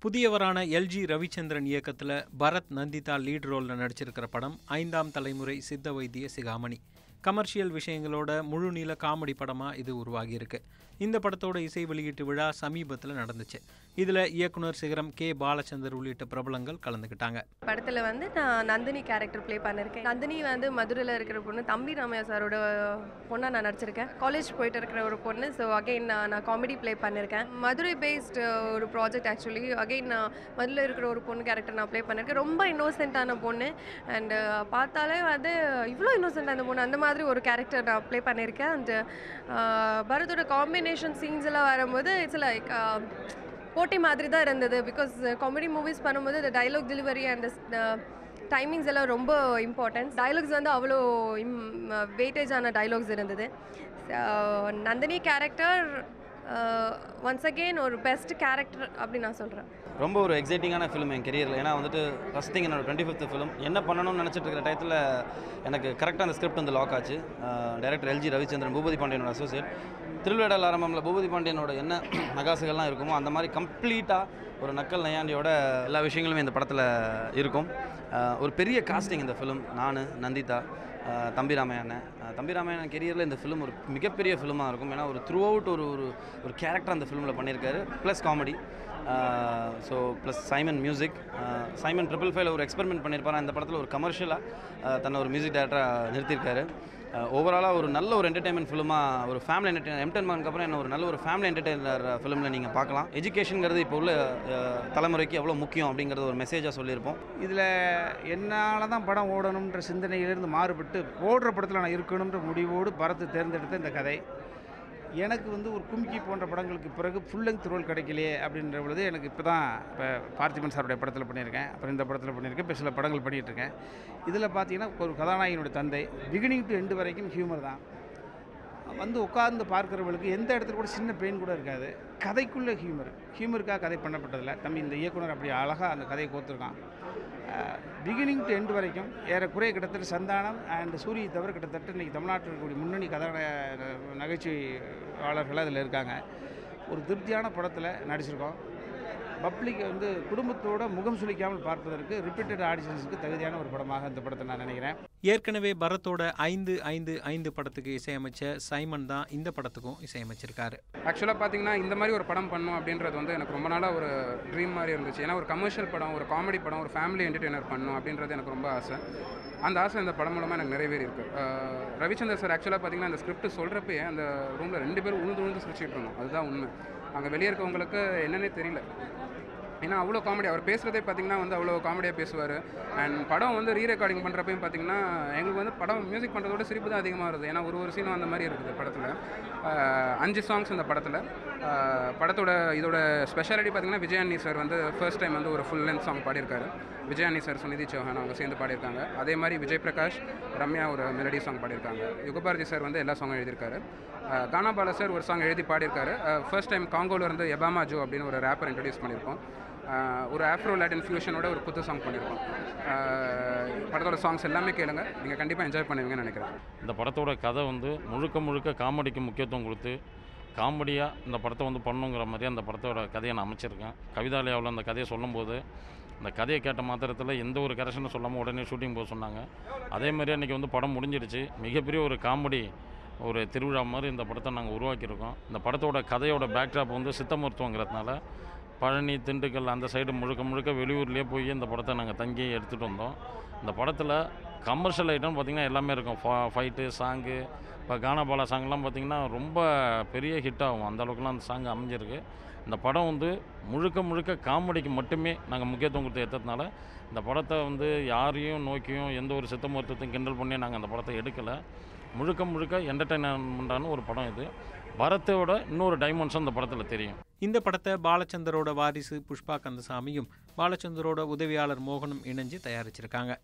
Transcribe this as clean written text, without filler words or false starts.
புதியவரான LG Ravichandran இயக்கத்தில் Bharat Nandita lead ரோலில் நடிச்சிருக்கிற படம் 5ஆம் தலைமுறை சித்த வைத்திய சிகாமணி. கமர்ஷியல் விஷயங்களோட முழு நீள காமெடி படமாக இது உருவாகியிருக்கு. இந்த படத்தோட இசை வெளியீட்டு விழா சமீபத்தில் நடந்துச்சு. இதில் இயக்குனர் சிகரம் கே பாலச்சந்தர் உள்ளிட்ட பிரபலங்கள் கலந்துக்கிட்டாங்க. படத்தில் நான் நந்தினி கேரக்டர் ப்ளே பண்ணியிருக்கேன். நந்தினி மதுரையில் இருக்கிற பொண்ணு, தம்பி ராமையா சாரோட பொண்ணாக நான் நடிச்சிருக்கேன். காலேஜ் போயிட்டு இருக்கிற ஒரு பொண்ணு. ஸோ அகெயின் நான் காமெடி ப்ளே பண்ணியிருக்கேன். மதுரை பேஸ்டு ஒரு ப்ராஜெக்ட். ஆக்சுவலி அகெயின் நான் மதுரையில் இருக்கிற ஒரு பொண்ணு கேரக்டர் நான் ப்ளே பண்ணியிருக்கேன். ரொம்ப இன்னோசென்ட்டான பொண்ணு. அண்ட் பார்த்தாலே இவ்வளோ இன்னோசென்ட்டான அந்த பொண்ணு, அந்த மாதிரி ஒரு கேரக்டர் நான் ப்ளே பண்ணியிருக்கேன். அண்ட் பரத்தோட காம்பினேஷன் சீன்ஸ் எல்லாம் வரும்போது இட்ஸ் லைக் போட்டி மாதிரி தான் இருந்தது. பிகாஸ் காமெடி மூவிஸ் பண்ணும்போது இந்த டைலாக் டெலிவரி அண்ட் டைமிங்ஸ் எல்லாம் ரொம்ப இம்பார்ட்டன்ட். டைலாக்ஸ் அவ்வளோ வெயிட்டேஜான டைலாக்ஸ் இருந்தது. நந்தினி கேரக்டர் ஒன்ஸ் அகெயின் ஒரு பெஸ்ட் கேரக்டர் அப்படின்னு நான் சொல்கிறேன். ரொம்ப ஒரு எக்ஸைட்டிங்கான ஃபிலிம் என் கெரியரில். ஏன்னா ஃபஸ்ட் திங் என்னோட 25th ஃபிலிம். என்ன பண்ணணும்னு நினச்சிட்டு இருக்கிற டயத்தில் எனக்கு கரெக்டாக அந்த ஸ்கிரிப்ட் லாக் ஆச்சு. Director LG Ravichandran, Boopathi பாண்டியனோட associate. திருவிழாடல் ஆரம்பமில் Boopathi பாண்டியனோட என்ன நகாசுகள்லாம் இருக்குமோ அந்த மாதிரி கம்ப்ளீட்டாக ஒரு நக்கல் நையாண்டியோட எல்லா விஷயங்களுமே இந்த படத்தில் இருக்கும். ஒரு பெரிய காஸ்டிங் இந்த ஃபிலிம். நான், நந்திதா, தம்பி ராமையன் கெரியரில் இந்த ஃபிலிம் ஒரு மிகப்பெரிய ஃபிலிமாக இருக்கும். ஏன்னா ஒரு த்ரூ அவுட் ஒரு கேரக்டர் அந்த ஃபிலிமில் பண்ணியிருக்காரு. Plus comedy. So plus Simon music. Simon 555 ஒரு எக்ஸ்பெரிமெண்ட் பண்ணியிருப்பார். இந்த படத்தில் ஒரு கமர்ஷியலாக தன்னை ஒரு மியூசிக் டைரக்டராக நிறுத்தியிருக்காரு. ஓவராலாக ஒரு நல்ல ஒரு என்டர்டைன்மெண்ட் ஃபிலிமாக, ஒரு ஃபேமிலி என்டர்டைனர். M10 மானுக்கு அப்புறம் என்ன ஒரு நல்ல ஒரு ஃபேமிலி என்டர்டைனர் ஃபிலிமில் நீங்கள் பார்க்கலாம். எஜுகேஷனுங்கிறது இப்போ உள்ள தலைமுறைக்கு எவ்வளோ முக்கியம் அப்படிங்கிறது ஒரு மெசேஜாக சொல்லியிருப்போம். இதில் என்னால் தான் படம் ஓடணுன்ற சிந்தனையிலிருந்து மாறுபட்டு ஓடுற படத்தில் நான் இருக்கணுன்ற முடிவோடு பரத்து தேர்ந்தெடுத்த இந்த கதை. எனக்கு ஒரு கும்கி போன்ற படங்களுக்கு பிறகு ஃபுல் லெங்த் ரோல் கிடைக்கலையே அப்படின்ற பொழுது எனக்கு இப்போ பார்த்திபன் சாருடைய படத்தில் பண்ணியிருக்கேன். அப்புறம் இந்த படத்தில் பண்ணியிருக்கேன். இப்போ சில படங்கள் பண்ணிகிட்ருக்கேன். இதில் பார்த்தீங்கன்னா ஒரு கதாநாயகனுடைய தந்தை. பிகினிங் டு எண்டு வரைக்கும் ஹியூமர் தான். உட்கார்ந்து பார்க்குறவங்களுக்கு எந்த இடத்துல கூட சின்ன பெயின் கூட இருக்காது. கதைக்குள்ளே ஹியூமருக்காக கதை பண்ணப்பட்டதில்லை. தம்பி இந்த இயக்குனர் அப்படி அழகாக அந்த கதையை கோத்துருக்கான். பிகினிங் டு எண்டு வரைக்கும் ஏறக்குறைய கிட்டத்தட்ட சந்தானம் அண்ட் சூரியை தவிர கிட்டத்தட்ட இன்றைக்கி தமிழ்நாட்டில் இருக்கக்கூடிய முன்னணி நகைச்சுவையாளர்கள் அதில் இருக்காங்க. ஒரு திருப்தியான படத்தில் நடிச்சிருக்கோம். பப்ளிக் குடும்பத்தோட முகம் சுளிக்காமல் பார்ப்பதற்கு ரிப்பீட்டட் ஆடிஷன்ஸுக்கு தகுதியான ஒரு படமாக இந்த படத்தை நான் நினைக்கிறேன். ஏற்கனவே பரத்தோட 555 படத்துக்கு இசையமைச்ச சைமன் தான் இந்த படத்துக்கும் இசையமைச்சிருக்காரு. ஆக்சுவலாக பார்த்தீங்கன்னா இந்த மாதிரி ஒரு படம் பண்ணணும் அப்படின்றது எனக்கு ரொம்ப நாளாக ஒரு ட்ரீம் மாதிரி இருந்துச்சு. ஏன்னா ஒரு கமர்ஷியல் படம், ஒரு காமெடி படம், ஒரு ஃபேமிலி என்டர்டெய்னர் பண்ணணும் அப்படின்றது எனக்கு ரொம்ப ஆசை. அந்த ஆசை இந்த படம் மூலமாக எனக்கு நிறைவேறி இருக்குது. ரவிச்சந்தர் சார் ஆக்சுவலாக பார்த்தீங்கன்னா அந்த ஸ்கிரிப்ட் சொல்கிறப்பயே அந்த ரூமில் 2 பேரும் உழுந்து சிரிச்சிட்டு இருந்தோம். அதுதான் உண்மை. அங்கே வெளியே இருக்கவங்களுக்கு என்னன்னே தெரியல. ஏன்னா அவ்வளோ காமெடி. அவர் பேசுகிறதே பார்த்திங்கன்னா அவ்வளோ காமெடியாக பேசுவார். அண்ட் படம் ரீ ரெக்கார்டிங் பண்ணுறப்பையும் பார்த்திங்கன்னா எங்களுக்கு படம் மியூசிக் பண்ணுறதோட சிரிப்பு தான் அதிகமாக வருது. ஏன்னா ஒரு சீனும் அந்த மாதிரி இருக்குது படத்தில். 5 சாங்ஸ் இந்த படத்தில். படத்தோட இதோட ஸ்பெஷாலிட்டி பார்த்திங்கன்னா விஜயானி சார் ஃபர்ஸ்ட் டைம் ஒரு ஃபுல் லென்த் சாங் பாடியிருக்காரு. விஜயானி சார், சுனிதி சௌஹான் அவங்க சேர்ந்து பாடியிருக்காங்க. அதே மாதிரி விஜய் பிரகாஷ், ரம்யா ஒரு மெலடி சாங் பாடியிருக்காங்க. யுகபாரதி சார் எல்லா சாங்கும் எழுதியிருக்காரு. கானா பாலா சார் ஒரு சாங் எழுதி பாடியிருக்காரு. ஃபர்ஸ்ட் டைம் காங்கோவில் எபாமா ஜோ அப்படின்னு ஒரு ரேப்பர் இன்ட்ரடியூஸ் பண்ணியிருக்கோம். ஒரு ஆஃப்ரோ லாட்டின் ஃபியூஷனோட ஒரு புது சாங் பண்ணியிருக்கோம். படத்தோட சாங்ஸ் எல்லாமே கேளுங்க, நீங்கள் கண்டிப்பாக என்ஜாய் பண்ணுவீங்கன்னு நினைக்கிறேன். இந்த படத்தோட கதை முழுக்க காமெடிக்கு முக்கியத்துவம் கொடுத்து காமெடியாக இந்த படத்தை பண்ணுங்கிற மாதிரி அந்த படத்தோட கதையை நான் அமைச்சிருக்கேன். கவிதாலயாவில் அந்த கதையை சொல்லும்போது இந்த கதையை கேட்ட மாத்திரத்தில் எந்த ஒரு கரெக்ஷனும் சொல்லாமல் உடனே ஷூட்டிங் போக சொன்னாங்க. அதே மாதிரி அன்றைக்கி படம் முடிஞ்சிடுச்சு. மிகப்பெரிய ஒரு காமெடி ஒரு திருவிழா மாதிரி இந்த படத்தை நாங்கள் உருவாக்கியிருக்கோம். இந்த படத்தோட கதையோட பேக்ட்ராப் சித்த மருத்துவங்கிறதுனால பழனி, திண்டுக்கல் அந்த சைடு முழுக்க வெளியூர்லேயே போய் இந்த படத்தை நாங்கள் தங்கி எடுத்துகிட்டு வந்தோம். இந்த படத்தில் கமர்ஷியல் ஐட்டம் பார்த்திங்கன்னா எல்லாமே இருக்கும். Fight, song. இப்போ கானாபாலா சாங்லாம் பார்த்திங்கன்னா ரொம்ப பெரிய ஹிட் ஆகும். அந்தளவுக்குலாம் அந்த சாங் அமைஞ்சிருக்கு. இந்த படம் முழுக்க காமெடிக்கு மட்டுமே நாங்கள் முக்கியத்துவம் கொடுத்து எடுத்ததுனால இந்த படத்தை யாரையும் நோக்கியும் எந்த ஒரு சித்த மருத்துவத்தையும் கிண்டல் பண்ணி நாங்கள் அந்த படத்தை எடுக்கலை. முழுக்க என்டர்டைன்மெண்ட்டான ஒரு படம் இது. பரத்தோட இன்னொரு டைமென்ஷன் இந்த படத்தில் தெரியும். இந்த படத்தை பாலச்சந்தரோட வாரிசு புஷ்பா கந்தசாமியும் பாலச்சந்தரோட உதவியாளர் மோகனும் இணைஞ்சு தயாரிச்சிருக்காங்க.